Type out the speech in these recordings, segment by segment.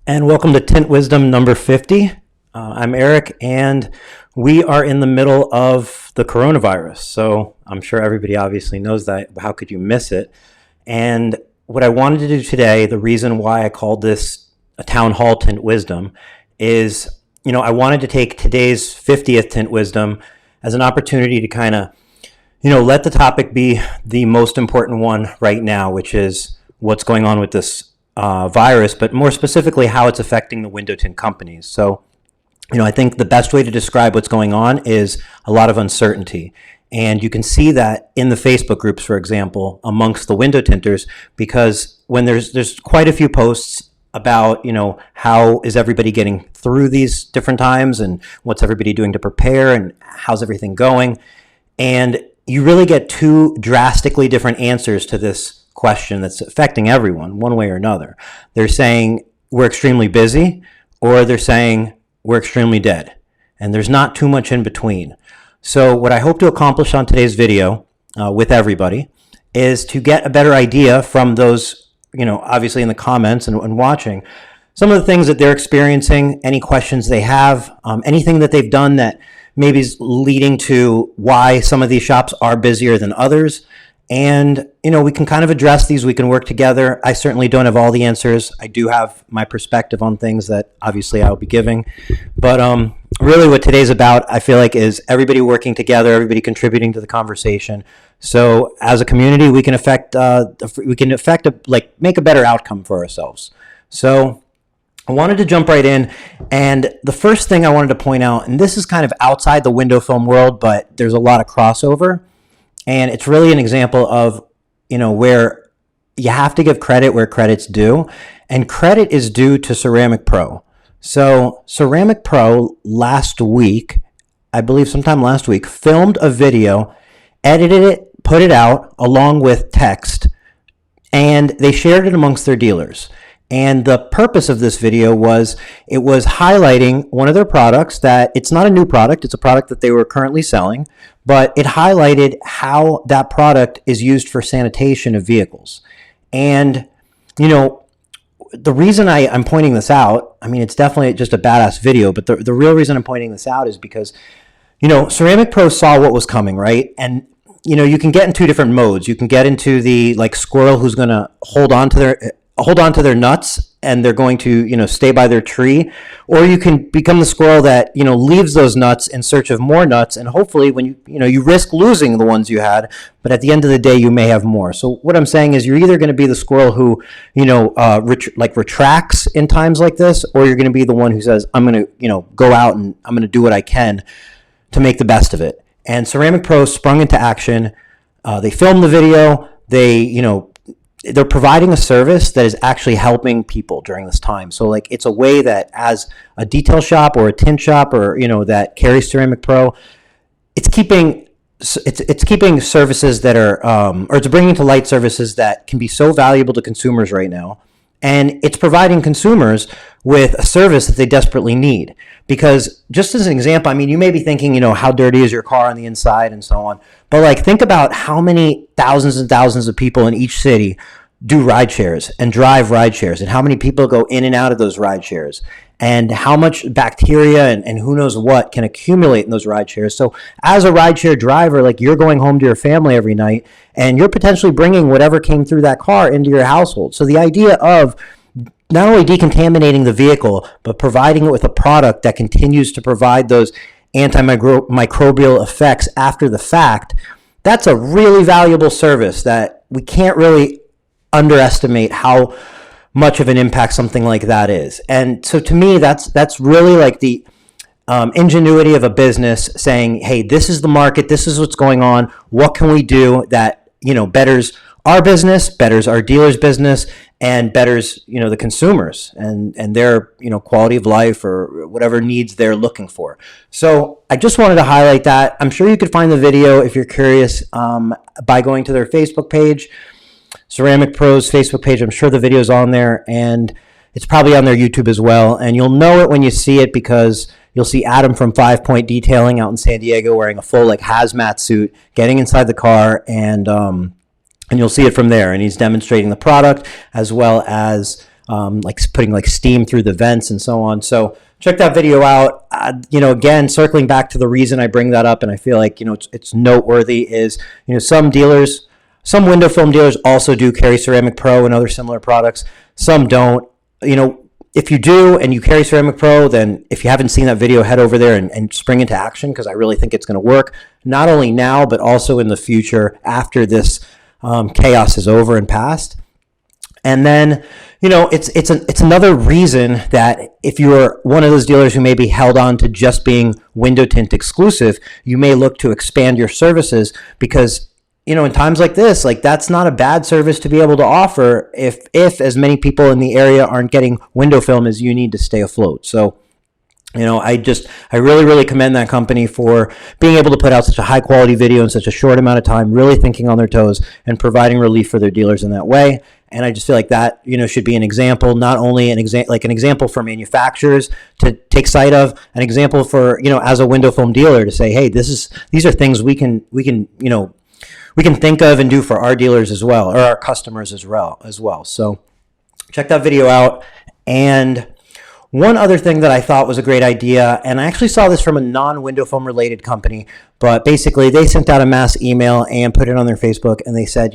And welcome to Tint Wisdom number 50. I'm Eric, and we are in the middle of the coronavirus. So I'm sure everybody obviously knows that. How could you miss it? And what I wanted to do today, the reason why I called this a town hall Tint Wisdom is, I wanted to take today's 50th Tint Wisdom as an opportunity to kind of, let the topic be the most important one right now, which is what's going on with this virus, but more specifically how it's affecting the window tint companies. So, I think the best way to describe what's going on is a lot of uncertainty. And you can see that in the Facebook groups, for example, amongst the window tinters, because when there's quite a few posts about, how is everybody getting through these different times and what's everybody doing to prepare and how's everything going. And you really get two drastically different answers to this question that's affecting everyone one way or another. They're saying we're extremely busy, or they're saying we're extremely dead. And there's not too much in between. So what I hope to accomplish on today's video with everybody is to get a better idea from those, obviously in the comments and watching, some of the things that they're experiencing, any questions they have, anything that they've done that maybe is leading to why some of these shops are busier than others. And, we can kind of address these. We can work together. I certainly don't have all the answers. I do have my perspective on things that obviously I'll be giving. But really what today's about, I feel like, is everybody working together, everybody contributing to the conversation. So as a community, we can make a better outcome for ourselves. So I wanted to jump right in. And the first thing I wanted to point out, and this is kind of outside the window film world, but there's a lot of crossover. And it's really an example of, where you have to give credit where credit's due. And credit is due to Ceramic Pro. So Ceramic Pro last week, I believe sometime last week, filmed a video, edited it, put it out along with text, and they shared it amongst their dealers. And the purpose of this video was, it was highlighting one of their products that it's not a new product, it's a product that they were currently selling, but it highlighted how that product is used for sanitation of vehicles. And, the reason I'm pointing this out, it's definitely just a badass video, but the real reason I'm pointing this out is because, Ceramic Pro saw what was coming, right? And, you can get in two different modes. You can get into the squirrel who's going to hold on to their nuts and they're going to, stay by their tree, or you can become the squirrel that, leaves those nuts in search of more nuts. And hopefully when you risk losing the ones you had, but at the end of the day, you may have more. So what I'm saying is you're either going to be the squirrel who, retracts in times like this, or you're going to be the one who says, I'm going to, go out and I'm going to do what I can to make the best of it. And Ceramic Pro sprung into action. They filmed the video. They're providing a service that is actually helping people during this time. So it's a way that as a detail shop or a tint shop or, that carries Ceramic Pro, it's keeping services that are, or it's bringing to light services that can be so valuable to consumers right now. And it's providing consumers with a service that they desperately need. Because just as an example, you may be thinking, how dirty is your car on the inside and so on. But think about how many thousands and thousands of people in each city do ride shares and drive ride shares, and how many people go in and out of those ride shares, and how much bacteria and who knows what can accumulate in those ride shares. So as a ride share driver, you're going home to your family every night and you're potentially bringing whatever came through that car into your household. So the idea of not only decontaminating the vehicle, but providing it with a product that continues to provide those antimicrobial effects after the fact, that's a really valuable service that we can't really underestimate how much of an impact something like that is. And so to me, that's really the ingenuity of a business saying, hey, this is the market, this is what's going on, what can we do that betters our business, betters our dealers' business, and betters the consumers and their quality of life or whatever needs they're looking for. So I just wanted to highlight that. I'm sure you could find the video if you're curious by going to their Facebook page, Ceramic Pro's Facebook page. I'm sure the video's on there, and it's probably on their YouTube as well. And you'll know it when you see it, because you'll see Adam from 5 Point Detailing out in San Diego wearing a full hazmat suit, getting inside the car, and you'll see it from there. And he's demonstrating the product as well as like putting like steam through the vents and so on. So check that video out. Again, circling back to the reason I bring that up, and I feel like, it's noteworthy, is, some dealers, some window film dealers also do carry Ceramic Pro and other similar products. Some don't. If you do and you carry Ceramic Pro, then if you haven't seen that video, head over there and spring into action, because I really think it's going to work, not only now, but also in the future after this chaos is over and past. And then, it's another reason that if you're one of those dealers who may be held on to just being window tint exclusive, you may look to expand your services, because, in times like this, like, that's not a bad service to be able to offer if as many people in the area aren't getting window film as you need to stay afloat. So, I really, really commend that company for being able to put out such a high quality video in such a short amount of time, really thinking on their toes and providing relief for their dealers in that way. And I just feel like that, should be an example, not only an example for manufacturers to take sight of, an example for, as a window film dealer to say, hey, these are things we can think of and do for our dealers as well, or our customers as well. So check that video out. And one other thing that I thought was a great idea, and I actually saw this from a non-window foam related company, but basically they sent out a mass email and put it on their Facebook, and they said,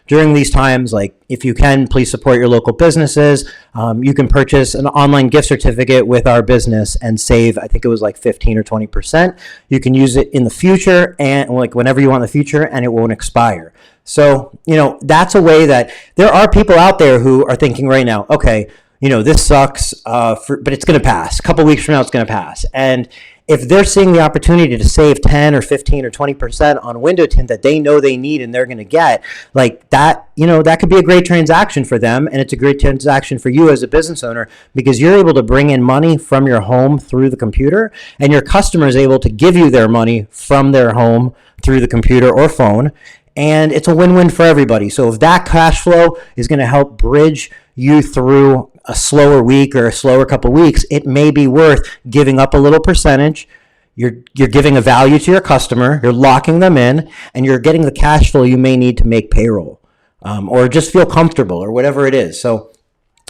during these times, like, if you can, please support your local businesses. You can purchase an online gift certificate with our business and save, I think it was like 15 or 20%. You can use it in the future, and like whenever you want in the future, and it won't expire. So, that's a way that there are people out there who are thinking right now, okay, this sucks, but it's going to pass. A couple weeks from now, it's going to pass. And if they're seeing the opportunity to save 10 or 15 or 20% on window tint that they know they need and they're going to get, like that, that could be a great transaction for them. And it's a great transaction for you as a business owner, because you're able to bring in money from your home through the computer, and your customer is able to give you their money from their home through the computer or phone. And it's a win-win for everybody. So if that cash flow is going to help bridge you through a slower week or a slower couple weeks, it may be worth giving up a little percentage. You're giving a value to your customer, you're locking them in, and you're getting the cash flow you may need to make payroll, or just feel comfortable, or whatever it is. So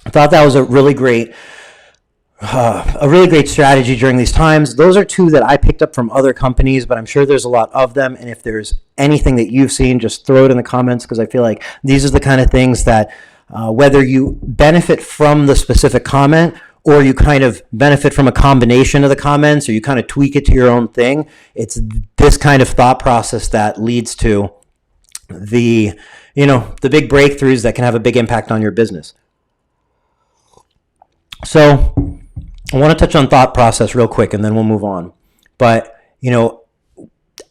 I thought that was a really great strategy during these times. Those are two that I picked up from other companies, but I'm sure there's a lot of them. And if there's anything that you've seen, just throw it in the comments, because I feel like these are the kind of things that whether you benefit from the specific comment, or you kind of benefit from a combination of the comments, or you kind of tweak it to your own thing, it's this kind of thought process that leads to the big breakthroughs that can have a big impact on your business. So I want to touch on thought process real quick, and then we'll move on. But,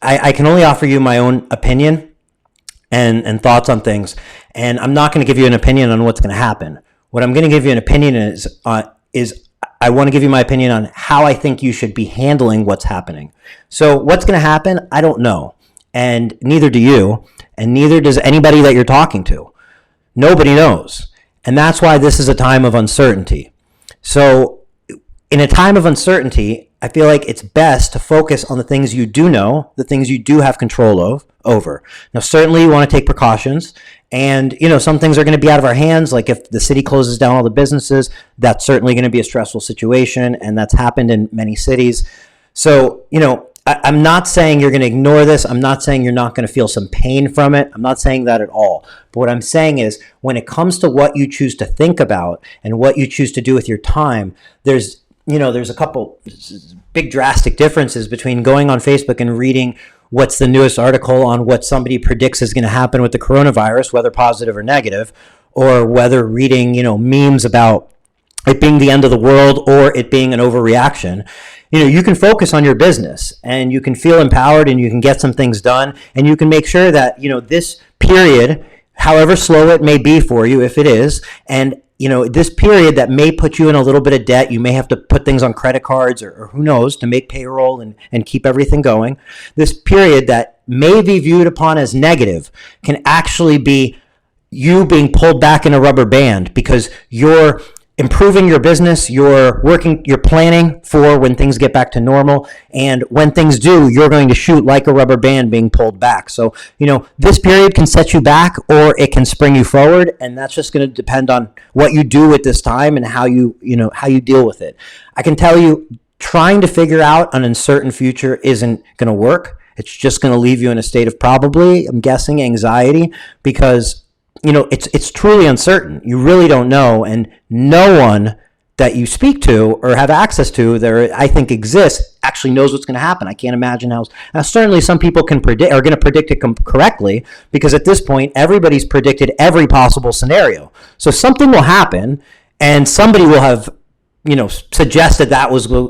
I can only offer you my own opinion and thoughts on things. And I'm not going to give you an opinion on what's going to happen. What I'm going to give you an opinion is I want to give you my opinion on how I think you should be handling what's happening. So what's going to happen, I don't know. And neither do you, and neither does anybody that you're talking to. Nobody knows. And that's why this is a time of uncertainty. So in a time of uncertainty, I feel like it's best to focus on the things you do know, the things you do have control over. Now, certainly you want to take precautions, and some things are going to be out of our hands. Like if the city closes down all the businesses, that's certainly going to be a stressful situation, and that's happened in many cities. So, I'm not saying you're going to ignore this. I'm not saying you're not going to feel some pain from it. I'm not saying that at all. But what I'm saying is, when it comes to what you choose to think about and what you choose to do with your time, there's a couple big drastic differences between going on Facebook and reading what's the newest article on what somebody predicts is going to happen with the coronavirus, whether positive or negative, or whether reading, memes about it being the end of the world or it being an overreaction. You can focus on your business, and you can feel empowered, and you can get some things done, and you can make sure that, this period, however slow it may be for you, if it is, and this period that may put you in a little bit of debt, you may have to put things on credit cards or who knows, to make payroll and keep everything going. This period that may be viewed upon as negative can actually be you being pulled back in a rubber band, because you're improving your business, you're planning for when things get back to normal. And when things do, you're going to shoot like a rubber band being pulled back. So, this period can set you back or it can spring you forward. And that's just going to depend on what you do with this time and how you deal with it. I can tell you, trying to figure out an uncertain future isn't going to work. It's just going to leave you in a state of probably, I'm guessing, anxiety, because it's truly uncertain. You really don't know, and no one that you speak to or have access to that I think exists actually knows what's going to happen. I can't imagine how. Now, certainly, some people are going to predict it correctly, because at this point, everybody's predicted every possible scenario. So something will happen, and somebody will have suggested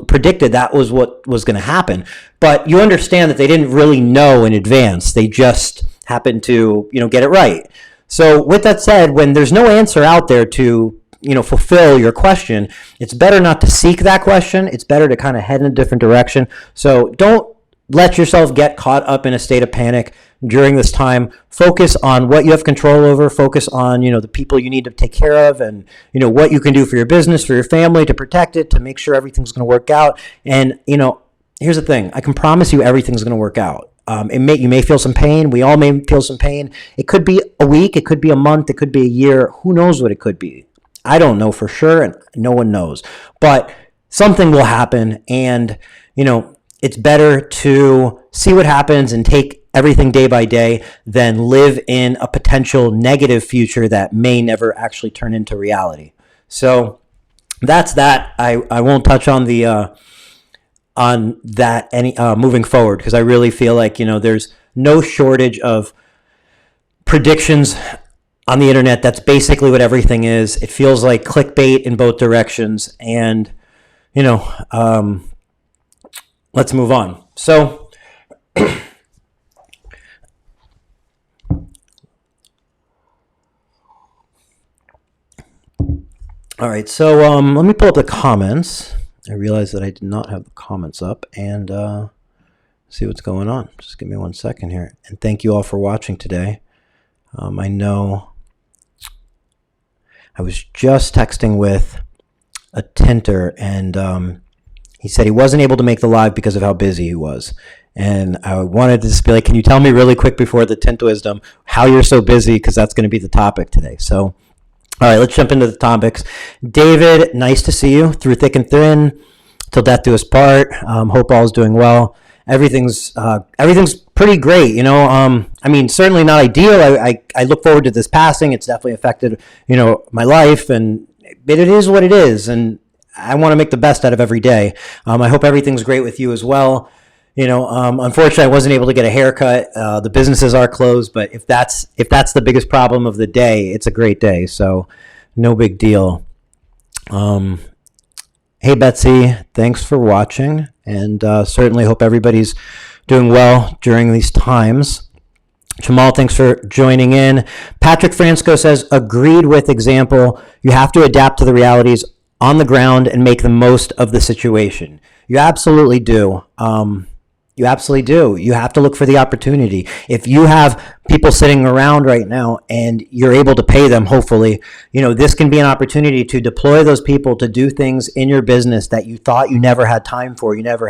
predicted that was what was going to happen. But you understand that they didn't really know in advance. They just happened to get it right. So with that said, when there's no answer out there to, fulfill your question, it's better not to seek that question. It's better to kind of head in a different direction. So don't let yourself get caught up in a state of panic during this time. Focus on what you have control over. Focus on, the people you need to take care of, and, what you can do for your business, for your family, to protect it, to make sure everything's going to work out. And, here's the thing. I can promise you everything's going to work out. You may feel some pain. We all may feel some pain. It could be a week. It could be a month. It could be a year. Who knows what it could be? I don't know for sure, and no one knows. But something will happen, and, it's better to see what happens and take everything day by day than live in a potential negative future that may never actually turn into reality. So that's that. I won't touch on that any moving forward, because I really feel like there's no shortage of predictions on the internet. That's basically what everything is. It feels like clickbait in both directions, and let's move on. So all right, so let me pull up the comments. I realized that I did not have the comments up, and see what's going on. Just give me 1 second here. And thank you all for watching today. I know I was just texting with a tinter, and he said he wasn't able to make the live because of how busy he was. And I wanted to just be like, can you tell me really quick before the Tint Wisdom how you're so busy? Because that's going to be the topic today. So, all right, let's jump into the topics. David, nice to see you through thick and thin, till death do us part. Hope all is doing well. Everything's pretty great. Certainly not ideal. I look forward to this passing. It's definitely affected, my life, but it is what it is. And I want to make the best out of every day. I hope everything's great with you as well. Unfortunately, I wasn't able to get a haircut. The businesses are closed, but if that's the biggest problem of the day, it's a great day. So no big deal. Hey, Betsy, thanks for watching, and certainly hope everybody's doing well during these times. Jamal, thanks for joining in. Patrick Fransco says, agreed with example. You have to adapt to the realities on the ground and make the most of the situation. You absolutely do. You absolutely do. You have to look for the opportunity. If you have people sitting around right now and you're able to pay them, hopefully, this can be an opportunity to deploy those people to do things in your business that you thought you never had time for, you never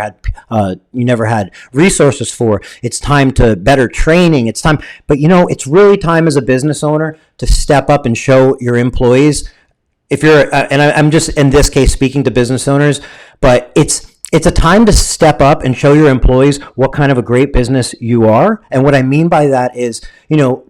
had resources for. It's time to better training. It's time, but it's really time as a business owner to step up and show your employees. If you're, and I'm just in this case speaking to business owners, but it's a time to step up and show your employees what kind of a great business you are. And what I mean by that is,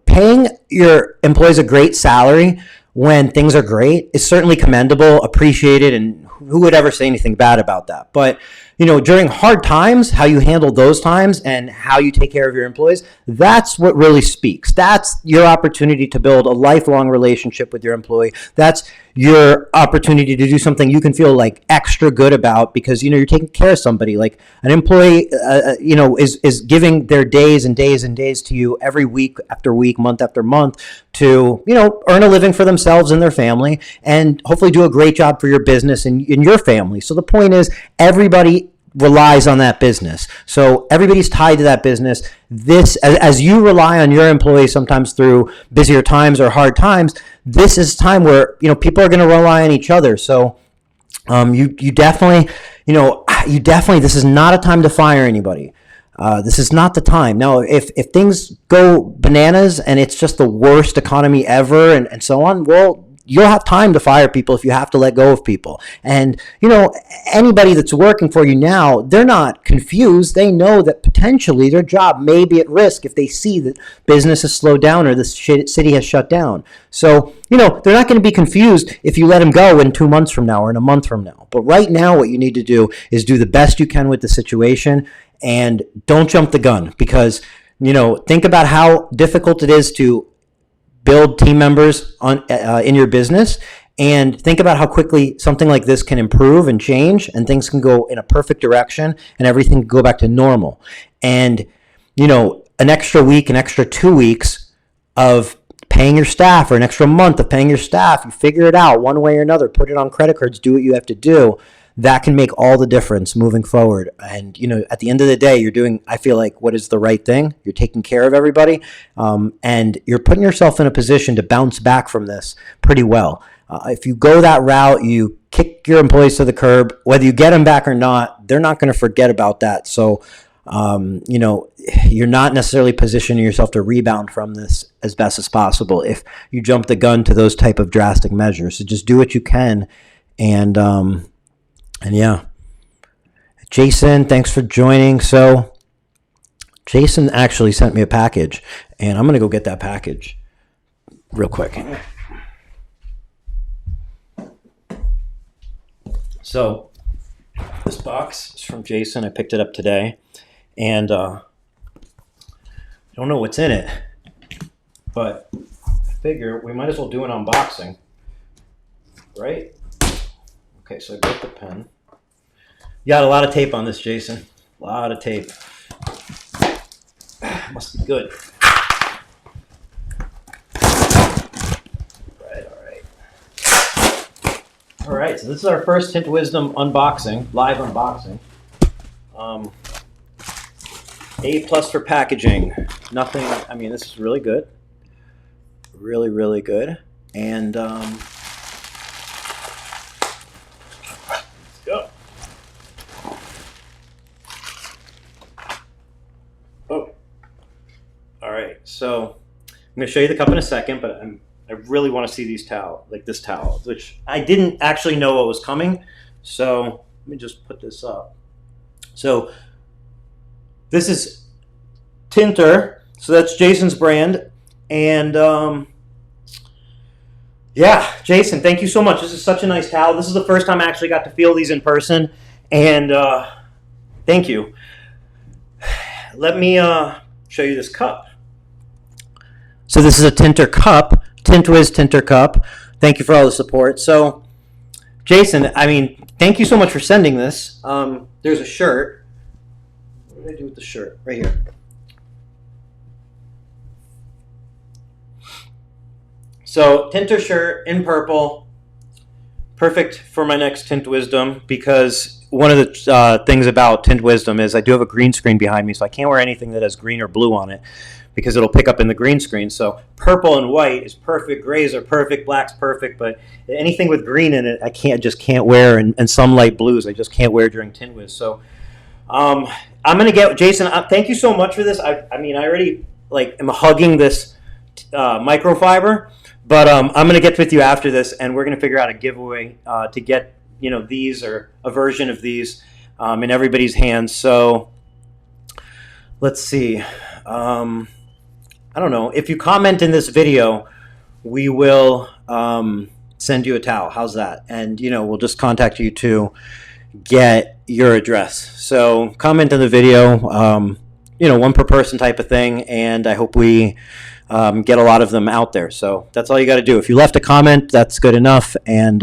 paying your employees a great salary when things are great is certainly commendable, appreciated, and who would ever say anything bad about that? But, during hard times, how you handle those times and how you take care of your employees, that's what really speaks. That's your opportunity to build a lifelong relationship with your employee. That's your opportunity to do something you can feel like extra good about because, you're taking care of somebody. Like an employee, is giving their days and days and days to you every week after week, month after month to, earn a living for themselves and their family and hopefully do a great job for your business and your family. So the point is everybody relies on that business. So everybody's tied to that business. This, as you rely on your employees sometimes through busier times or hard times, this is time where, people are going to rely on each other. So you definitely, this is not a time to fire anybody. This is not the time. Now, if things go bananas and it's just the worst economy ever and so on, well, you'll have time to fire people if you have to let go of people. And, anybody that's working for you now, they're not confused. They know that potentially their job may be at risk if they see that business has slowed down or the city has shut down. So, they're not going to be confused if you let them go in 2 months from now or in a month from now. But right now, what you need to do is do the best you can with the situation and don't jump the gun, because, think about how difficult it is to build team members in your business, and think about how quickly something like this can improve and change, and things can go in a perfect direction and everything can go back to normal. And, an extra week, an extra 2 weeks of paying your staff, or an extra month of paying your staff, you figure it out one way or another, put it on credit cards, do what you have to do. That can make all the difference moving forward. And, at the end of the day, you're doing, I feel like, what is the right thing. You're taking care of everybody, and you're putting yourself in a position to bounce back from this pretty well. If you go that route, you kick your employees to the curb, whether you get them back or not, they're not going to forget about that. So, you're not necessarily positioning yourself to rebound from this as best as possible if you jump the gun to those type of drastic measures. So just do what you can. And yeah, Jason, thanks for joining. So Jason actually sent me a package, and I'm going to go get that package real quick. So this box is from Jason. I picked it up today, and I don't know what's in it, but I figure we might as well do an unboxing, right? Okay, so I got the pen. You got a lot of tape on this, Jason. A lot of tape. Must be good. All right, so this is our first Tint Wizdom unboxing, live unboxing. A+ for packaging. Nothing, this is really good. Really, really good. And go. Oh, all right. So I'm going to show you the cup in a second, but I really want to see this towel, which I didn't actually know what was coming. So let me just put this up. So this is Tinter. So that's Jason's brand, and yeah, Jason, thank you so much. This is such a nice towel. This is the first time I actually got to feel these in person, and thank you. Let me show you this cup. So this is a Tinter cup, Tint Wiz Tinter cup. Thank you for all the support. So, Jason, thank you so much for sending this. There's a shirt. What did I do with the shirt? Right here. So, Tinter shirt in purple. Perfect for my next Tint Wizdom, because one of the things about Tint Wizdom is I do have a green screen behind me, so I can't wear anything that has green or blue on it because it'll pick up in the green screen. So purple and white is perfect, grays are perfect, black's perfect, but anything with green in it I just can't wear, and some light blues I just can't wear during Tint Wiz. So I'm going to get, Jason, thank you so much for this. I already am hugging this microfiber. But I'm going to get with you after this, and we're going to figure out a giveaway to get these, or a version of these, in everybody's hands. So let's see. I don't know. If you comment in this video, we will send you a towel. How's that? And we'll just contact you to get your address. So comment in the video. One per person type of thing, and I hope we get a lot of them out there. So that's all you got to do. If you left a comment, that's good enough, and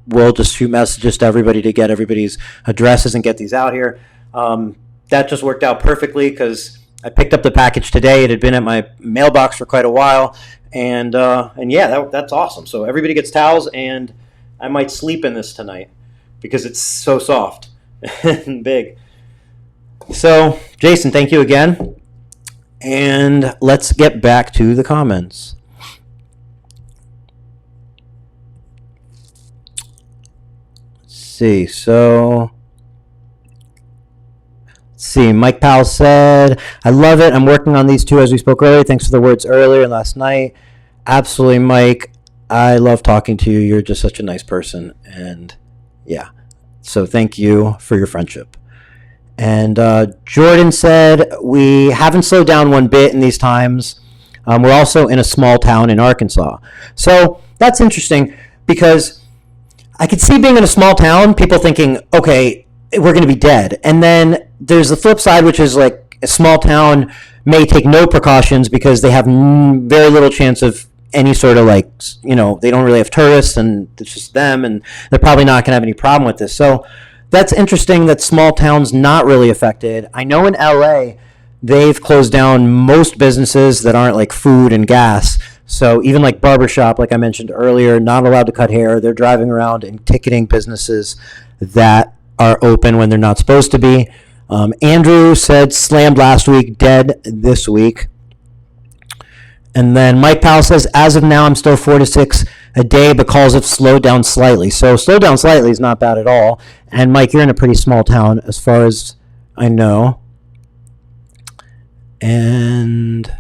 we'll just shoot messages to everybody to get everybody's addresses and get these out here. That just worked out perfectly because I picked up the package today. It had been at my mailbox for quite a while, and yeah, that's awesome. So everybody gets towels, and I might sleep in this tonight because it's so soft and big. So, Jason, thank you again. And let's get back to the comments. see. So, let's see. Mike Powell said, I love it. I'm working on these two as we spoke earlier. Thanks for the words earlier and last night. Absolutely, Mike. I love talking to you. You're just such a nice person. And yeah, so thank you for your friendship. And Jordan said, we haven't slowed down one bit in these times. We're also in a small town in Arkansas. So that's interesting because I could see being in a small town, people thinking, okay, we're going to be dead. And then there's the flip side, which is like a small town may take no precautions because they have very little chance of any sort of like, they don't really have tourists and it's just them and they're probably not going to have any problem with this. So that's interesting that small towns not really affected. I know in LA, they've closed down most businesses that aren't like food and gas. So even like barbershop, like I mentioned earlier, not allowed to cut hair. They're driving around and ticketing businesses that are open when they're not supposed to be. Andrew said slammed last week, dead this week. And then Mike Powell says, as of now, I'm still 4 to 6 a day, but calls have slowed down slightly. So slow down slightly is not bad at all. And Mike, you're in a pretty small town as far as I know. And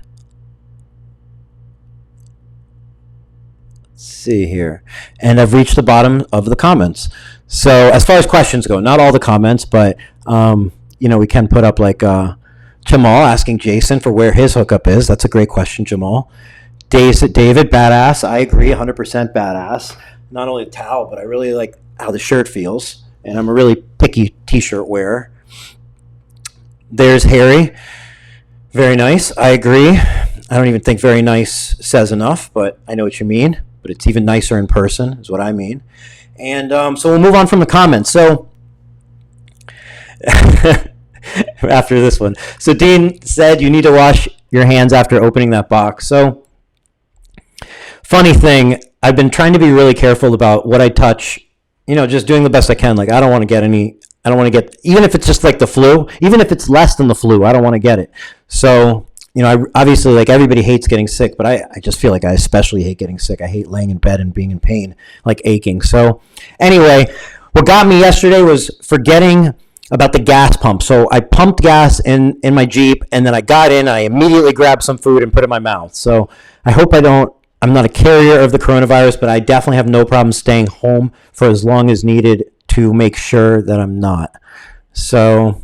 let's see here. And I've reached the bottom of the comments. So as far as questions go, not all the comments, but, we can put up like Jamal asking Jason for where his hookup is. That's a great question, Jamal. David, badass. I agree, 100% badass. Not only the towel, but I really like how the shirt feels. And I'm a really picky t-shirt wearer. There's Harry. Very nice. I agree. I don't even think very nice says enough, but I know what you mean. But it's even nicer in person is what I mean. And so we'll move on from the comments. So after this one. So Dean said you need to wash your hands after opening that box. So funny thing, I've been trying to be really careful about what I touch, just doing the best I can. Like I don't want to get, even if it's just like the flu, even if it's less than the flu, I don't want to get it. So, I obviously like everybody hates getting sick, but I just feel like I especially hate getting sick. I hate laying in bed and being in pain, like aching. So anyway, what got me yesterday was forgetting about the gas pump. So I pumped gas in my Jeep, and then I got in, I immediately grabbed some food and put it in my mouth. So I hope I'm not a carrier of the coronavirus, but I definitely have no problem staying home for as long as needed to make sure that I'm not. So,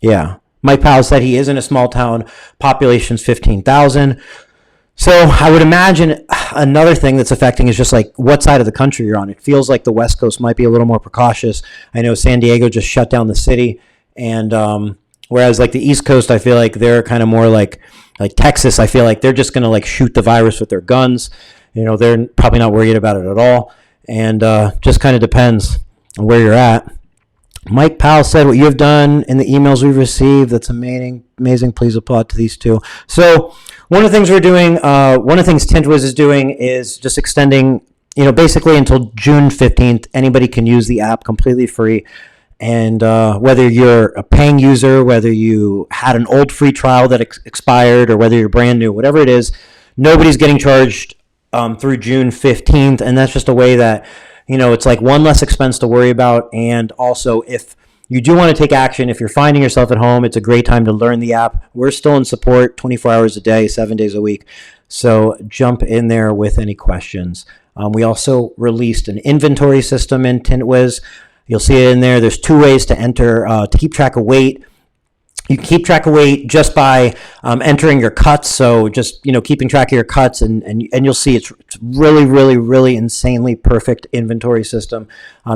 yeah. Mike Powell said he is in a small town, population's 15,000. So I would imagine another thing that's affecting is just like what side of the country you're on. It feels like the West Coast might be a little more precautious. I know San Diego just shut down the city, and whereas like the East Coast, I feel like they're kind of more like Texas. I feel like they're just gonna like shoot the virus with their guns. They're probably not worried about it at all, and just kind of depends on where you're at. Mike Powell said, what you have done in the emails we've received, that's amazing. Please applaud to these two. So one of the things we're doing, one of the things Tint Wiz is doing is just extending, basically until June 15th, anybody can use the app completely free. And whether you're a paying user, whether you had an old free trial that expired, or whether you're brand new, whatever it is, nobody's getting charged through June 15th. And that's just a way that, it's like one less expense to worry about. And also, if you do want to take action, if you're finding yourself at home, it's a great time to learn the app. We're still in support 24 hours a day, 7 days a week. So jump in there with any questions. We also released an inventory system in Tint Wiz. You'll see it in there. There's 2 ways to enter to keep track of weight. You can keep track of weight just by entering your cuts. So just, keeping track of your cuts, and you'll see it's really, really, really insanely perfect inventory system.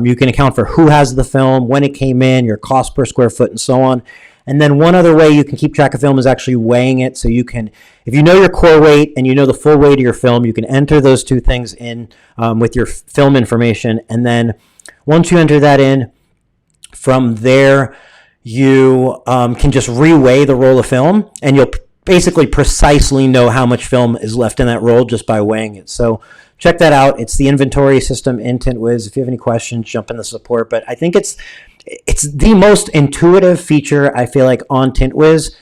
You can account for who has the film, when it came in, your cost per square foot, and so on. And then one other way you can keep track of film is actually weighing it. So you can, if you know your core weight and you know the full weight of your film, you can enter those 2 things in with your film information. And then once you enter that in, from there, you can just reweigh the roll of film, and you'll basically precisely know how much film is left in that roll just by weighing it. So check that out. It's the inventory system in Tint Wiz. If you have any questions, jump in the support. But I think it's the most intuitive feature, I feel like, on Tint Wiz.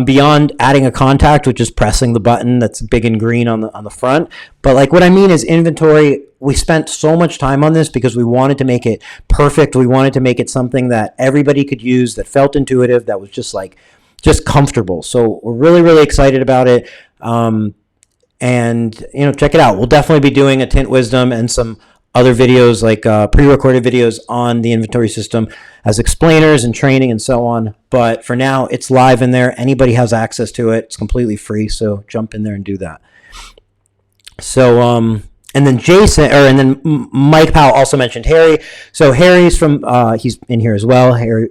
beyond adding a contact, which is pressing the button that's big and green on the front. But like what I mean is inventory. We spent so much time on this because we wanted to make it perfect. We wanted to make it something that everybody could use, that felt intuitive, that was just comfortable. So we're really, really excited about it. And check it out. We'll definitely be doing a Tint Wizdom and some other videos, like pre-recorded videos on the inventory system as explainers and training and so on. But for now, it's live in there. Anybody has access to it. It's completely free. So jump in there and do that. So, and then Mike Powell also mentioned Harry. So Harry's from, he's in here as well. Harry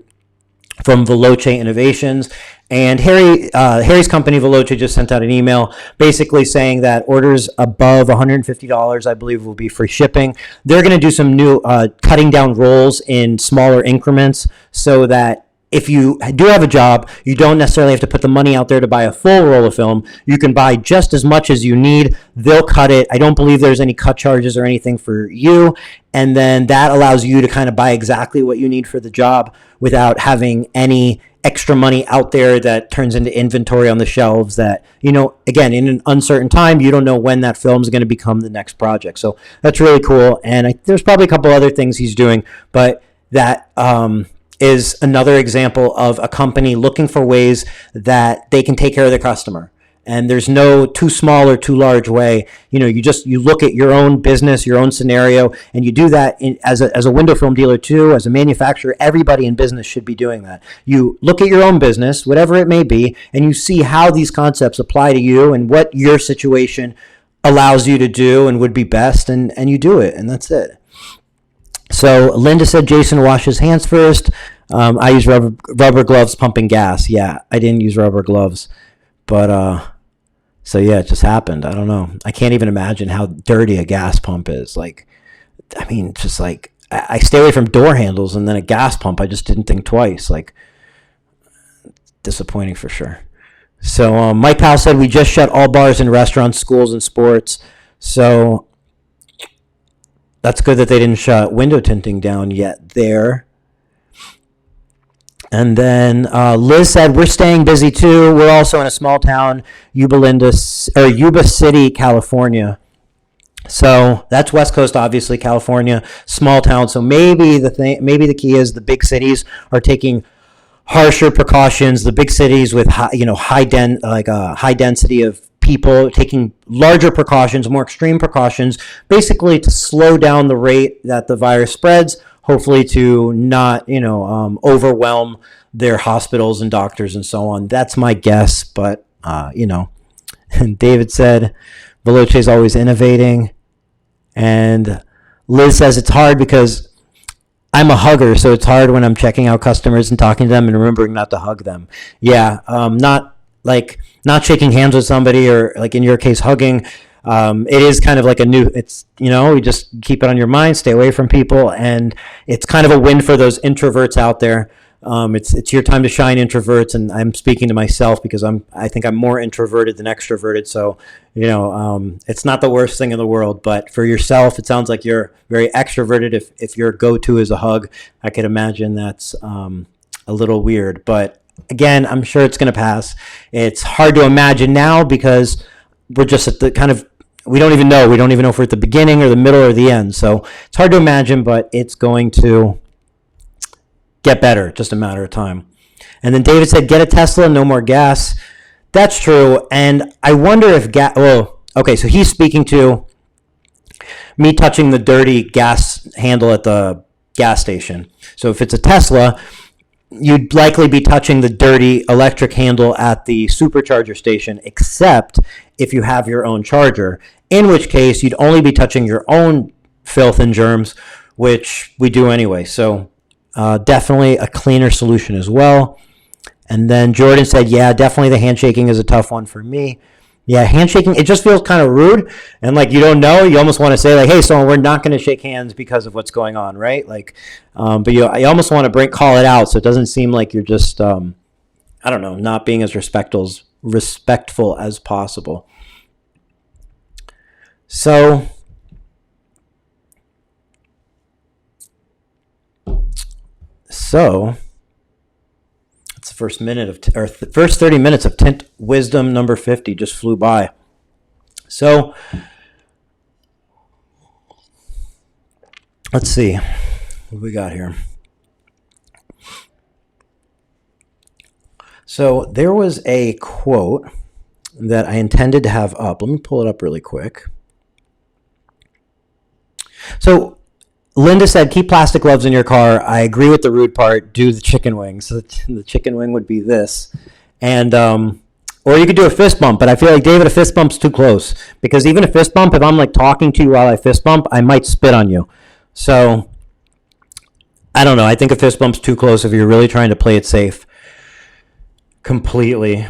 from Veloce Innovations. And Harry's company, Veloce, just sent out an email basically saying that orders above $150, I believe, will be free shipping. They're going to do some new cutting down rolls in smaller increments so that if you do have a job, you don't necessarily have to put the money out there to buy a full roll of film. You can buy just as much as you need. They'll cut it. I don't believe there's any cut charges or anything for you. And then that allows you to kind of buy exactly what you need for the job without having any extra money out there that turns into inventory on the shelves that, again, in an uncertain time, you don't know when that film is going to become the next project. So that's really cool. And there's probably a couple other things he's doing, but that is another example of a company looking for ways that they can take care of their customer. And there's no too small or too large way. You look at your own business, your own scenario, and you do that as a window film dealer too, as a manufacturer. Everybody in business should be doing that. You look at your own business, whatever it may be, and you see how these concepts apply to you and what your situation allows you to do and would be best, and you do it, and that's it. So Linda said Jason wash his hands first. I use rubber gloves pumping gas. Yeah, I didn't use rubber gloves, but so yeah, it just happened. I don't know. I can't even imagine how dirty a gas pump is. Like, I mean, just like I stay away from door handles, and then a gas pump, I just didn't think twice. Like, disappointing for sure. So Mike Powell said we just shut all bars and restaurants, schools, and sports. So that's good that they didn't shut window tinting down yet there. And then Liz said, we're staying busy too. We're also in a small town, Yuba City, California. So that's West Coast, obviously, California, small town. So maybe the key is the big cities are taking harsher precautions. The big cities with high density of people taking larger precautions, more extreme precautions, basically to slow down the rate that the virus spreads, hopefully to not, overwhelm their hospitals and doctors and so on. That's my guess, but, And David said, Veloce is always innovating. And Liz says it's hard because I'm a hugger, so it's hard when I'm checking out customers and talking to them and remembering not to hug them. Yeah, not shaking hands with somebody or, like in your case, hugging. It is kind of like you just keep it on your mind, stay away from people, and it's kind of a win for those introverts out there. It's your time to shine, introverts, and I'm speaking to myself because I think I'm more introverted than extroverted. So, it's not the worst thing in the world, but for yourself, it sounds like you're very extroverted. If your go-to is a hug, I could imagine that's a little weird, but again, I'm sure it's going to pass. It's hard to imagine now because we're just at the kind of, we don't even know if we're at the beginning or the middle or the end. So it's hard to imagine, but it's going to get better, just a matter of time. And then David said, get a Tesla, no more gas. That's true. And I wonder if so he's speaking to me touching the dirty gas handle at the gas station. So if it's a Tesla, you'd likely be touching the dirty electric handle at the supercharger station, except if you have your own charger, in which case you'd only be touching your own filth and germs, which we do anyway. So definitely a cleaner solution as well. And then Jordan said, yeah, definitely the handshaking is a tough one for me. Yeah, handshaking, it just feels kind of rude. And like, you don't know, you almost want to say like, hey, so we're not going to shake hands because of what's going on, right? Like, but I almost want to call it out so it doesn't seem like you're just, not being as respectful as possible. So, first minute of first 30 minutes of Tint Wizdom number 50 just flew by. So let's see what we got here. So there was a quote that I intended to have up. Let me pull it up really quick. So Linda said, keep plastic gloves in your car. I agree with the rude part. Do the chicken wing. So the chicken wing would be this. And, or you could do a fist bump, but I feel like, David, a fist bump's too close. Because even a fist bump, if I'm like talking to you while I fist bump, I might spit on you. So I don't know. I think a fist bump's too close if you're really trying to play it safe. Completely.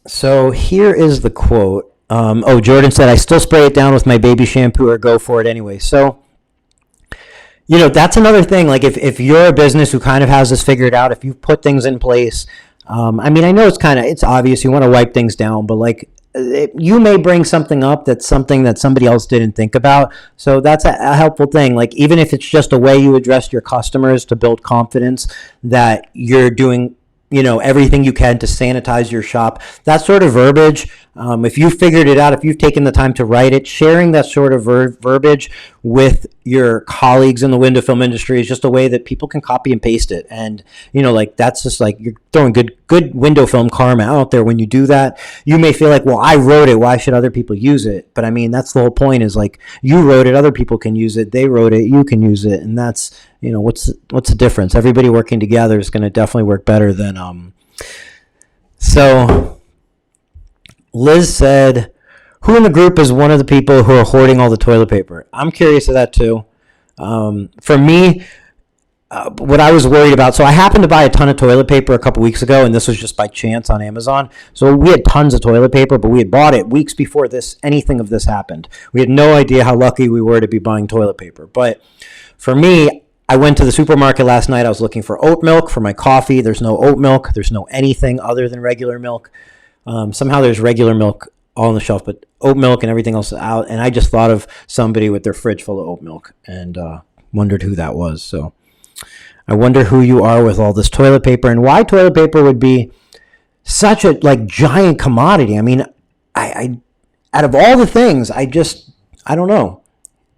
So here is the quote. Jordan said, I still spray it down with my baby shampoo or go for it anyway. So, that's another thing. Like if you're a business who kind of has this figured out, if you've put things in place, I know it's obvious you want to wipe things down, but like you may bring something up that's something that somebody else didn't think about. So that's a helpful thing. Like even if it's just a way you address your customers to build confidence that you're doing everything you can to sanitize your shop. That sort of verbiage, if you figured it out, if you've taken the time to write it, sharing that sort of verbiage with your colleagues in the window film industry is just a way that people can copy and paste it. And, that's just like you're throwing good window film karma out there when you do that. You may feel like, well, I wrote it. Why should other people use it? But that's the whole point is like you wrote it. Other people can use it. They wrote it. You can use it. And that's, what's the difference? Everybody working together is going to definitely work better than, So Liz said, who in the group is one of the people who are hoarding all the toilet paper? I'm curious of that too. For me, what I was worried about, so I happened to buy a ton of toilet paper a couple weeks ago, and this was just by chance on Amazon. So we had tons of toilet paper, but we had bought it weeks before anything of this happened. We had no idea how lucky we were to be buying toilet paper. But for me, I went to the supermarket last night. I was looking for oat milk for my coffee. There's no oat milk. There's no anything other than regular milk. Somehow there's regular milk all on the shelf, but oat milk and everything else is out. And I just thought of somebody with their fridge full of oat milk and wondered who that was. So I wonder who you are with all this toilet paper and why toilet paper would be such a giant commodity. I out of all the things, I don't know.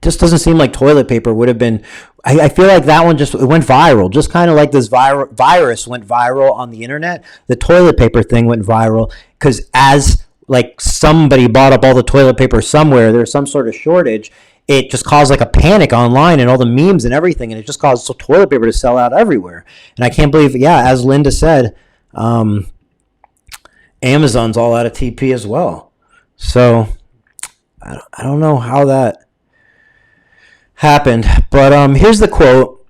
Just doesn't seem like toilet paper would have been. I feel like that one it went viral, just kind of like this virus went viral on the internet. The toilet paper thing went viral because as like somebody bought up all the toilet paper somewhere, there's some sort of shortage. It just caused like a panic online and all the memes and everything, and it just caused toilet paper to sell out everywhere. And I can't believe, as Linda said, Amazon's all out of TP as well. So I don't know how that happened, but here's the quote.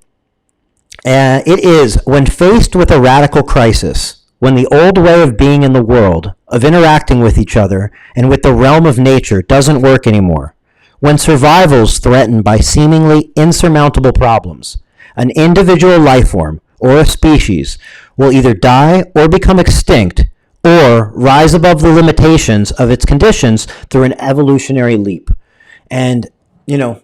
It is, when faced with a radical crisis, when the old way of being in the world, of interacting with each other and with the realm of nature doesn't work anymore, when survival is threatened by seemingly insurmountable problems, an individual life form or a species will either die or become extinct or rise above the limitations of its conditions through an evolutionary leap. And, you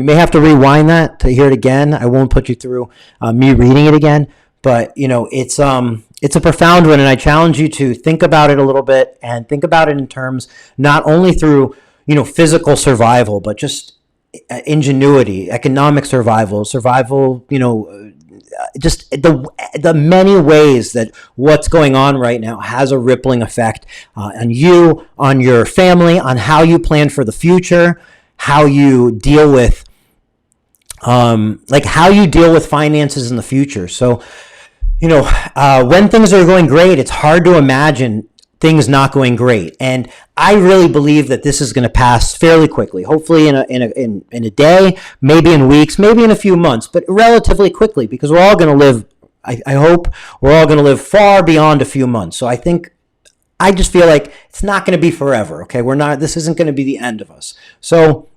may have to rewind that to hear it again. I won't put you through me reading it again, but it's a profound one, and I challenge you to think about it a little bit and think about it in terms not only through physical survival, but just ingenuity, economic survival, just the many ways that what's going on right now has a rippling effect on you, on your family, on how you plan for the future, how you deal with finances in the future. So, when things are going great, it's hard to imagine things not going great. And I really believe that this is going to pass fairly quickly, hopefully in a day, maybe in weeks, maybe in a few months, but relatively quickly, because we're all going to live, I hope we're all going to live far beyond a few months. So I just feel like it's not going to be forever. Okay. This isn't going to be the end of us. So,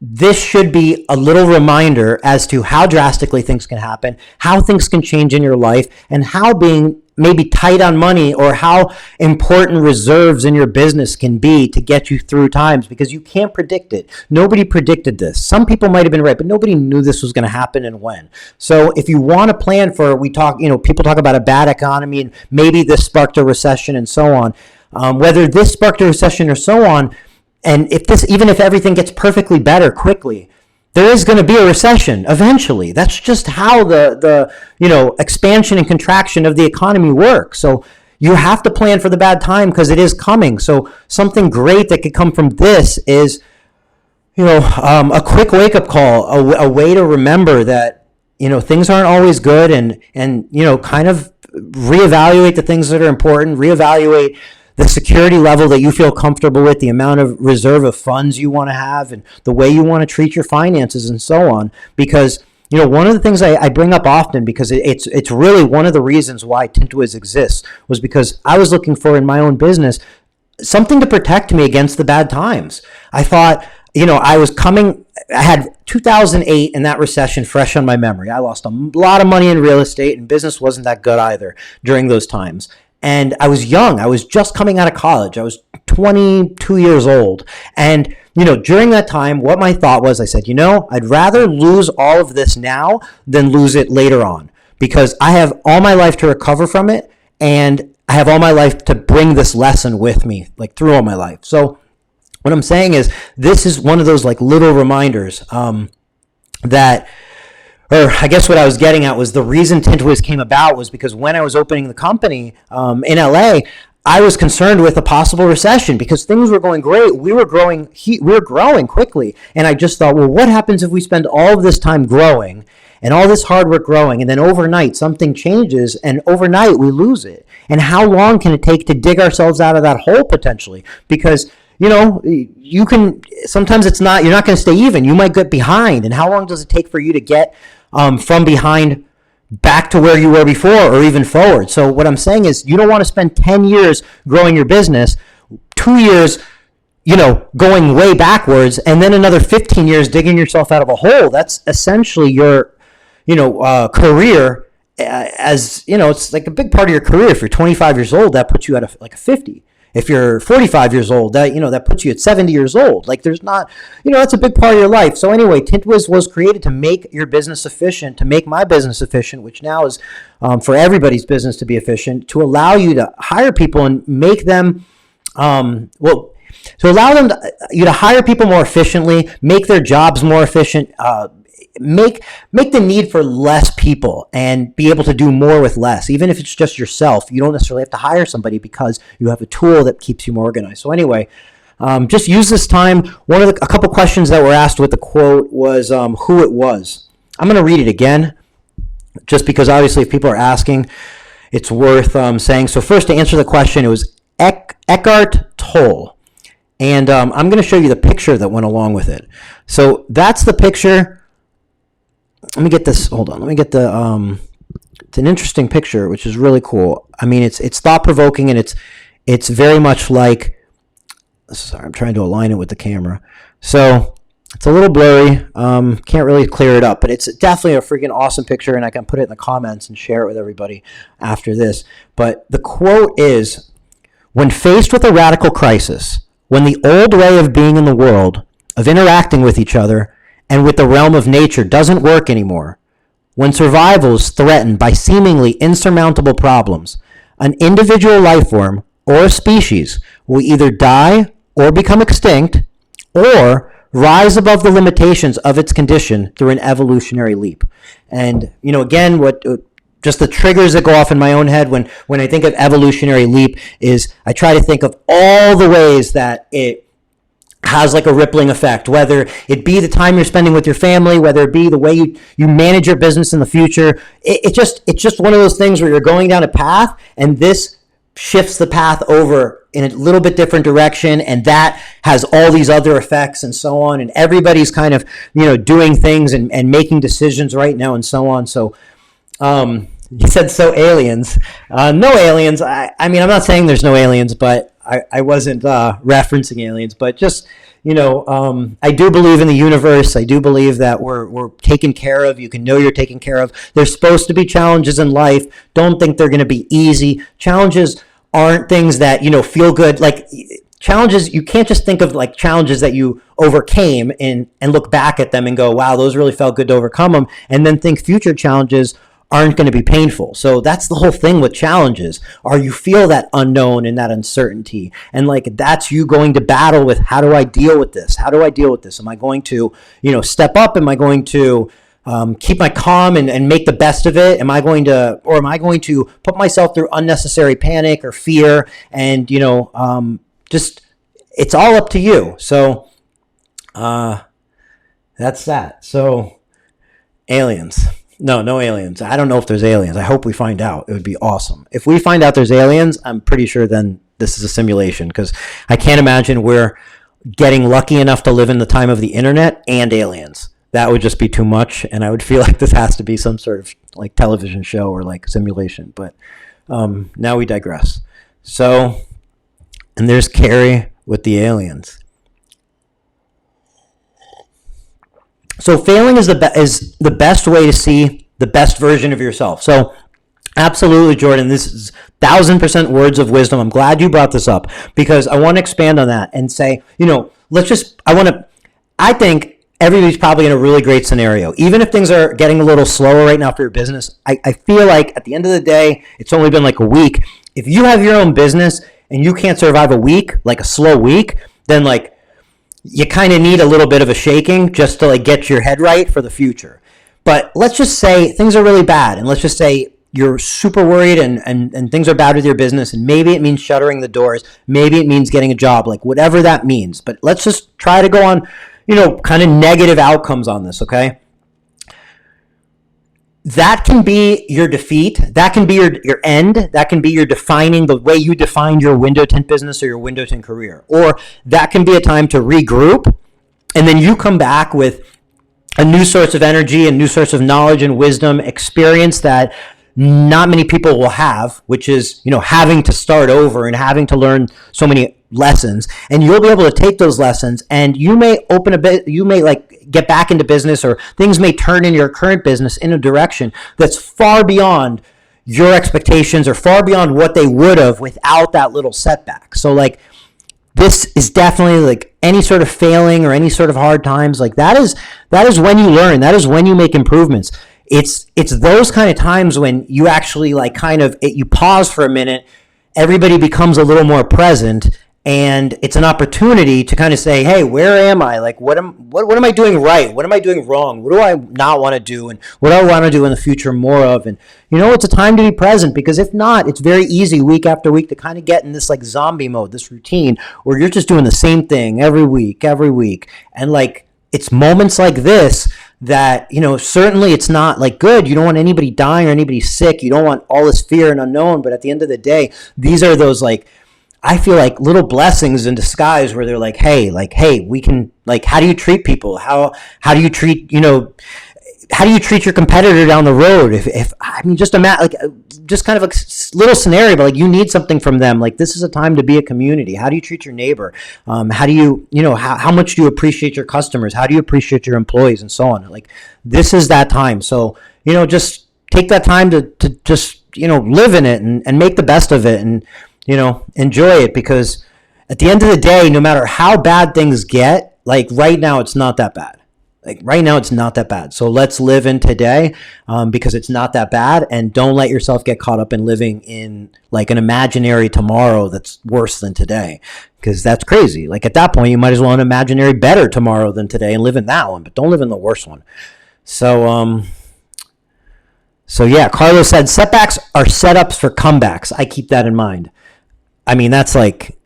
this should be a little reminder as to how drastically things can happen, how things can change in your life, and how being maybe tight on money or how important reserves in your business can be to get you through times, because you can't predict it. Nobody predicted this. Some people might have been right, but nobody knew this was going to happen and when. So if you want to plan for, people talk about a bad economy and maybe this sparked a recession and so on. Whether this sparked a recession or so on, and even if everything gets perfectly better quickly, there is going to be a recession eventually. That's just how the expansion and contraction of the economy works. So you have to plan for the bad time because it is coming. So something great that could come from this is, a quick wake up call, a way to remember that, things aren't always good, and kind of reevaluate the things that are important, reevaluate the security level that you feel comfortable with, the amount of reserve of funds you want to have, and the way you want to treat your finances and so on. Because, one of the things I bring up often, because it's really one of the reasons why Tint Wiz exists, was because I was looking for in my own business something to protect me against the bad times. I thought, I had 2008 and that recession fresh on my memory. I lost a lot of money in real estate, and business wasn't that good either during those times. And I was young. I was just coming out of college. I was 22 years old. And, during that time, what my thought was, I said, I'd rather lose all of this now than lose it later on, because I have all my life to recover from it, and I have all my life to bring this lesson with me, like through all my life. So what I'm saying is, this is one of those like little reminders I guess what I was getting at was the reason Tint Wiz came about was because when I was opening the company in LA, I was concerned with a possible recession because things were going great. We were growing quickly. And I just thought, well, what happens if we spend all of this time growing and all this hard work growing, and then overnight something changes and overnight we lose it? And how long can it take to dig ourselves out of that hole potentially? Because you can, sometimes you're not going to stay even. You might get behind. And how long does it take for you to get from behind back to where you were before, or even forward? So what I'm saying is, you don't want to spend 10 years growing your business, 2 years, going way backwards, and then another 15 years digging yourself out of a hole. That's essentially your, career. It's like a big part of your career. If you're 25 years old, that puts you at a 50. If you're 45 years old, that puts you at 70 years old. Like, there's not, that's a big part of your life. So anyway, Tint Wiz was created to make your business efficient, to make my business efficient, which now is for everybody's business to be efficient, to allow you to hire people and make them, to allow you to hire people more efficiently, make their jobs more efficient, make the need for less people and be able to do more with less. Even if it's just yourself, you don't necessarily have to hire somebody because you have a tool that keeps you more organized. So anyway, just use this time. A couple questions that were asked with the quote was who it was. I'm going to read it again, just because obviously if people are asking, it's worth saying. So first, to answer the question, it was Eckhart Tolle. And I'm going to show you the picture that went along with it. So that's the picture. Let me get this. Hold on. Let me get the. It's an interesting picture, which is really cool. I mean, it's thought provoking, and it's very much like. Sorry, I'm trying to align it with the camera. So it's a little blurry. Can't really clear it up, but it's definitely a freaking awesome picture, and I can put it in the comments and share it with everybody after this. But the quote is, "When faced with a radical crisis, when the old way of being in the world, of interacting with each other and with the realm of nature doesn't work anymore, when survival is threatened by seemingly insurmountable problems, an individual life form or a species will either die or become extinct, or rise above the limitations of its condition through an evolutionary leap." And, again, just the triggers that go off in my own head when I think of evolutionary leap is I try to think of all the ways that it has like a rippling effect, whether it be the time you're spending with your family, whether it be the way you manage your business in the future. It's just one of those things where you're going down a path, and this shifts the path over in a little bit different direction, and that has all these other effects and so on, and everybody's kind of doing things and making decisions right now and so on. So you said, so aliens. No aliens. I mean, I'm not saying there's no aliens, but I wasn't referencing aliens, but just, I do believe in the universe. I do believe that we're taken care of. You can know you're taken care of. There's supposed to be challenges in life. Don't think they're going to be easy. Challenges aren't things that, feel good. Like challenges, you can't just think of like challenges that you overcame and look back at them and go, wow, those really felt good to overcome them. And then think future challenges aren't going to be painful. So that's the whole thing with challenges, or you feel that unknown and that uncertainty. And like, that's you going to battle with, how do I deal with this? How do I deal with this? Am I going to, step up? Am I going to keep my calm and make the best of it? Am I going to put myself through unnecessary panic or fear? And, just, it's all up to you. So, that's that. So aliens. No aliens. I don't know if there's aliens. I hope we find out. It would be awesome. If we find out there's aliens, I'm pretty sure then this is a simulation, because I can't imagine we're getting lucky enough to live in the time of the internet and aliens. That would just be too much, and I would feel like this has to be some sort of like television show or like simulation. But now we digress. So, and there's Carrie with the aliens. So failing is the best way to see the best version of yourself. So absolutely, Jordan, this is 1,000% words of wisdom. I'm glad you brought this up, because I want to expand on that and say, I think everybody's probably in a really great scenario. Even if things are getting a little slower right now for your business, I feel like at the end of the day, it's only been like a week. If you have your own business and you can't survive a week, like a slow week, then like, you kind of need a little bit of a shaking just to like get your head right for the future. But let's just say things are really bad, and let's just say you're super worried and things are bad with your business, and maybe it means shuttering the doors, maybe it means getting a job, like whatever that means. But let's just try to go on, kind of negative outcomes on this, okay? That can be your defeat. That can be your end. That can be your defining, the way you defined your window tint business or your window tint career. Or that can be a time to regroup, and then you come back with a new source of energy, a new source of knowledge and wisdom, experience that not many people will have, which is, having to start over and having to learn so many lessons. And you'll be able to take those lessons, and you may open a bit, you may like get back into business, or things may turn in your current business in a direction that's far beyond your expectations or far beyond what they would have without that little setback. So like, this is definitely like any sort of failing or any sort of hard times, like that is when you learn. That is when you make improvements. It's those kind of times when you actually like you pause for a minute, everybody becomes a little more present, and it's an opportunity to kind of say, hey, where am I? Like, what am I doing right? What am I doing wrong? What do I not want to do? And what do I want to do in the future more of? And, it's a time to be present, because if not, it's very easy week after week to kind of get in this like zombie mode, this routine where you're just doing the same thing every week. And like, it's moments like this that, certainly it's not like good. You don't want anybody dying or anybody sick. You don't want all this fear and unknown. But at the end of the day, these are those like, I feel like little blessings in disguise where they're like, hey, we can, like, how do you treat people? How do you treat, how do you treat your competitor down the road? If I mean, just just kind of a little scenario, but like you need something from them. Like, this is a time to be a community. How do you treat your neighbor? How do you, how much do you appreciate your customers? How do you appreciate your employees, and so on? Like, this is that time. So, just take that time to just, live in it and make the best of it, and, enjoy it, because at the end of the day, no matter how bad things get, like right now, it's not that bad. So let's live in today, because it's not that bad, and don't let yourself get caught up in living in like an imaginary tomorrow that's worse than today, because that's crazy. Like at that point, you might as well have an imaginary better tomorrow than today and live in that one, but don't live in the worst one. So yeah, Carlos said setbacks are setups for comebacks. I keep that in mind. I mean, that's like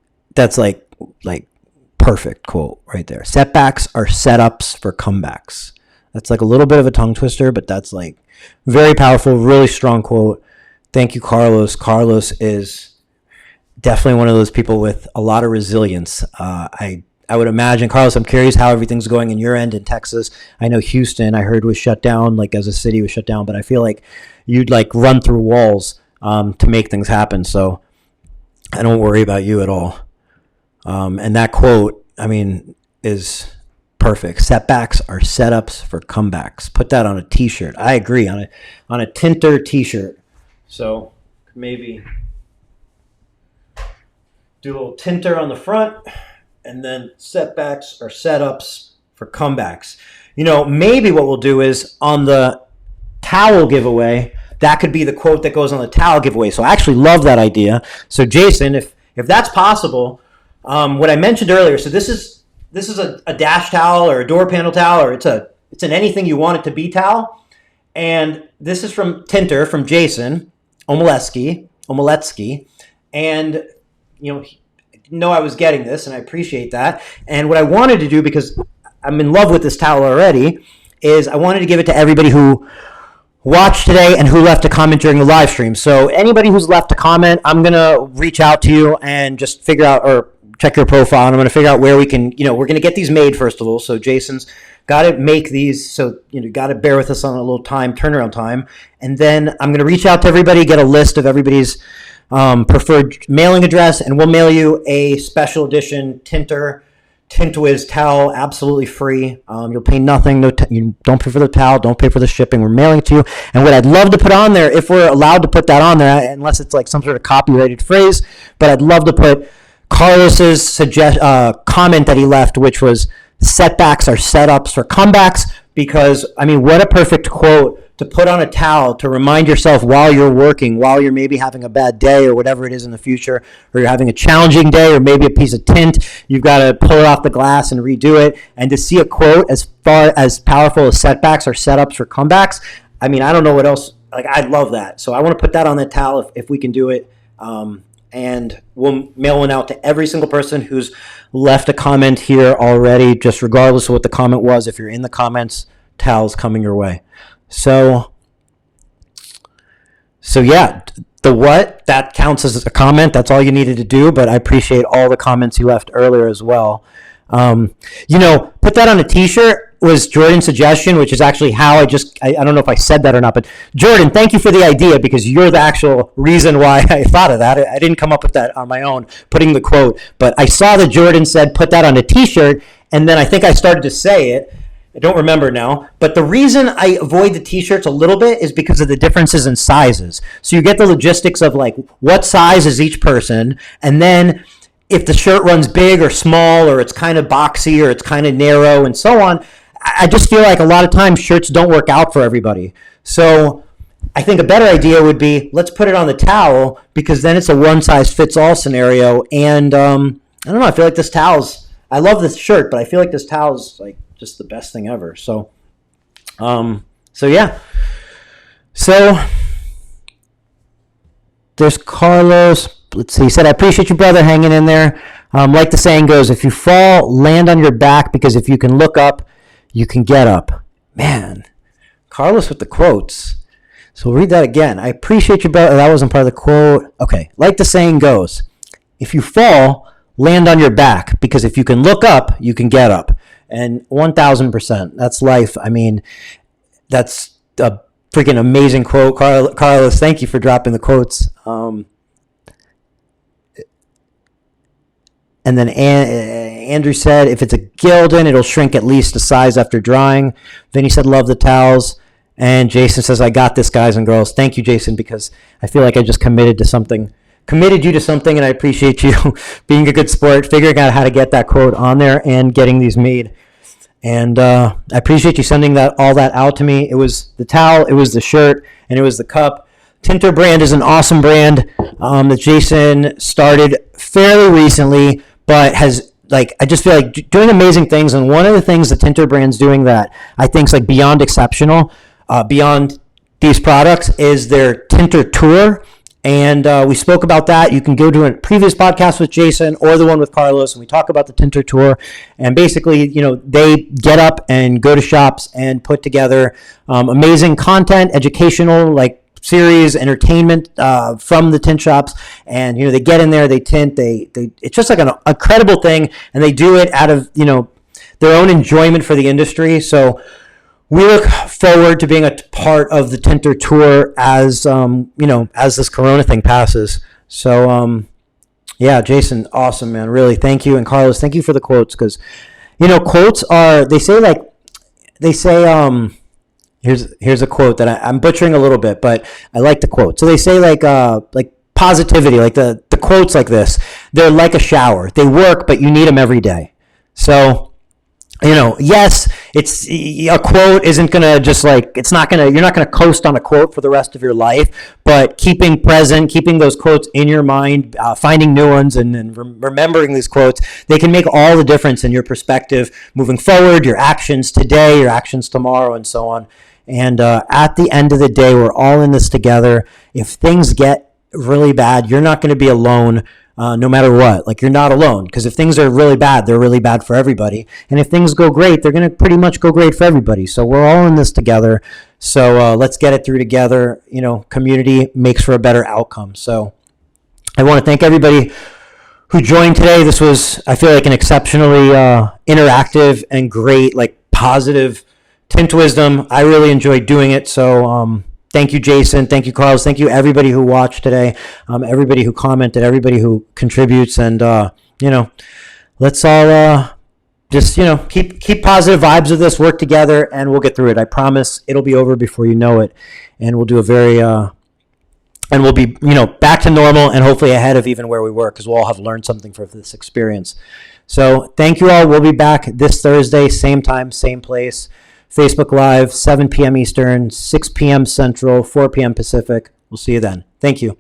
perfect quote right there. Setbacks are setups for comebacks. That's like a little bit of a tongue twister, but that's like very powerful, really strong quote. Thank you, Carlos. Carlos is definitely one of those people with a lot of resilience. I would imagine, Carlos, I'm curious how everything's going in your end in Texas. I know Houston, I heard, was shut down, like as a city was shut down, but I feel like you'd like run through walls to make things happen. So I don't worry about you at all. And that quote, I mean, is perfect. Setbacks are setups for comebacks. Put that on a t-shirt. I agree, on a Tinter t-shirt. So maybe do a little Tinter on the front, and then setbacks are setups for comebacks. Maybe what we'll do is on the towel giveaway, that could be the quote that goes on the towel giveaway. So I actually love that idea. So Jason, if that's possible, what I mentioned earlier, so this is a dash towel or a door panel towel, or it's an anything you want it to be towel. And this is from Tinter, from Jason Omoletsky. And, I was getting this, and I appreciate that. And what I wanted to do, because I'm in love with this towel already, is I wanted to give it to everybody who watched today and who left a comment during the live stream. So anybody who's left a comment, I'm going to reach out to you and just figure out, or check your profile, and I'm going to figure out where we can, we're going to get these made first of all. So Jason's got to make these. So, got to bear with us on a little turnaround time. And then I'm going to reach out to everybody, get a list of everybody's preferred mailing address, and we'll mail you a special edition Tinter Tint Wiz towel, absolutely free. You'll pay nothing. You don't pay for the towel. Don't pay for the shipping. We're mailing it to you. And what I'd love to put on there, if we're allowed to put that on there, unless it's like some sort of copyrighted phrase, but I'd love to put Carlos's comment that he left, which was setbacks are setups for comebacks, because, what a perfect quote to put on a towel to remind yourself while you're working, while you're maybe having a bad day or whatever it is in the future, or you're having a challenging day, or maybe a piece of tint, you've got to pull it off the glass and redo it. And to see a quote as far as powerful as setbacks are setups for comebacks, I don't know what else. I'd love that. So I want to put that on the towel if we can do it. And we'll mail one out to every single person who's left a comment here already, just regardless of what the comment was. If you're in the comments, towels coming your way. So yeah, the what, that counts as a comment. That's all you needed to do, but I appreciate all the comments you left earlier as well. Put that on a t-shirt was Jordan's suggestion, which is actually how I don't know if I said that or not, but Jordan, thank you for the idea, because you're the actual reason why I thought of that. I didn't come up with that on my own, putting the quote, but I saw that Jordan said, put that on a t-shirt. And then I think I started to say it. I don't remember now, but the reason I avoid the t-shirts a little bit is because of the differences in sizes. So you get the logistics of what size is each person, and then if the shirt runs big or small, or it's kind of boxy, or it's kind of narrow, and so on, I just feel like a lot of times shirts don't work out for everybody. So I think a better idea would be, let's put it on the towel, because then it's a one-size-fits-all scenario. And I don't know, I feel like this towel's, I love this shirt, but I feel like this towel's just the best thing ever. So yeah. So there's Carlos. Let's see. He said, I appreciate you, brother, hanging in there. Like the saying goes, if you fall, land on your back, because if you can look up, you can get up. Man, Carlos with the quotes. So we'll read that again. I appreciate you, brother. That wasn't part of the quote. Okay. Like the saying goes, if you fall, land on your back, because if you can look up, you can get up. And 1,000%. That's life. That's a freaking amazing quote. Carlos, thank you for dropping the quotes. And then Andrew said, if it's a Gildan, it'll shrink at least a size after drying. Vinny said, love the towels. And Jason says, I got this, guys and girls. Thank you, Jason, because I feel like I just committed you to something, and I appreciate you being a good sport, figuring out how to get that quote on there and getting these made. And I appreciate you sending all that out to me. It was the towel, it was the shirt, and it was the cup. Tinter brand is an awesome brand that Jason started fairly recently, but has I just feel like doing amazing things. And one of the things the Tinter brand's doing that I think is beyond exceptional, beyond these products, is their Tinter tour. And we spoke about that. You can go to a previous podcast with Jason or the one with Carlos, and we talk about the Tinter tour. And basically, they get up and go to shops and put together amazing content, educational, series, entertainment from the tint shops. And they get in there, they tint, it's just an incredible thing, and they do it out of their own enjoyment for the industry. So we look forward to being a part of the Tinter tour as as this Corona thing passes. So Yeah, Jason, awesome, man. Really, thank you. And Carlos, thank you for the quotes because, quotes are, they say, here's a quote that I'm butchering a little bit, but I like the quote. So they say like positivity, like the quotes like this, they're like a shower. They work, but you need them every day. So, yes, it's a quote isn't gonna just like you're not gonna coast on a quote for the rest of your life. But keeping those quotes in your mind, finding new ones, and remembering these quotes, they can make all the difference in your perspective moving forward, your actions today, your actions tomorrow, and so on. And at the end of the day, we're all in this together. If things get really bad, you're not going to be alone. No matter what, like you're not alone, because if things are really bad, they're really bad for everybody, and if things go great, they're going to pretty much go great for everybody. So we're all in this together. So let's get it through together. Community makes for a better outcome. So I want to thank everybody who joined today. This was, I feel like, an exceptionally interactive and great, like positive Tint Wisdom. I really enjoyed doing it. So thank you, Jason. Thank you, Carlos. Thank you, everybody who watched today, everybody who commented, everybody who contributes. And, let's all just, keep positive vibes of this, work together, and we'll get through it. I promise it'll be over before you know it. And we'll do and we'll be, back to normal and hopefully ahead of even where we were, because we'll all have learned something from this experience. So thank you all. We'll be back this Thursday, same time, same place. Facebook Live, 7 p.m. Eastern, 6 p.m. Central, 4 p.m. Pacific. We'll see you then. Thank you.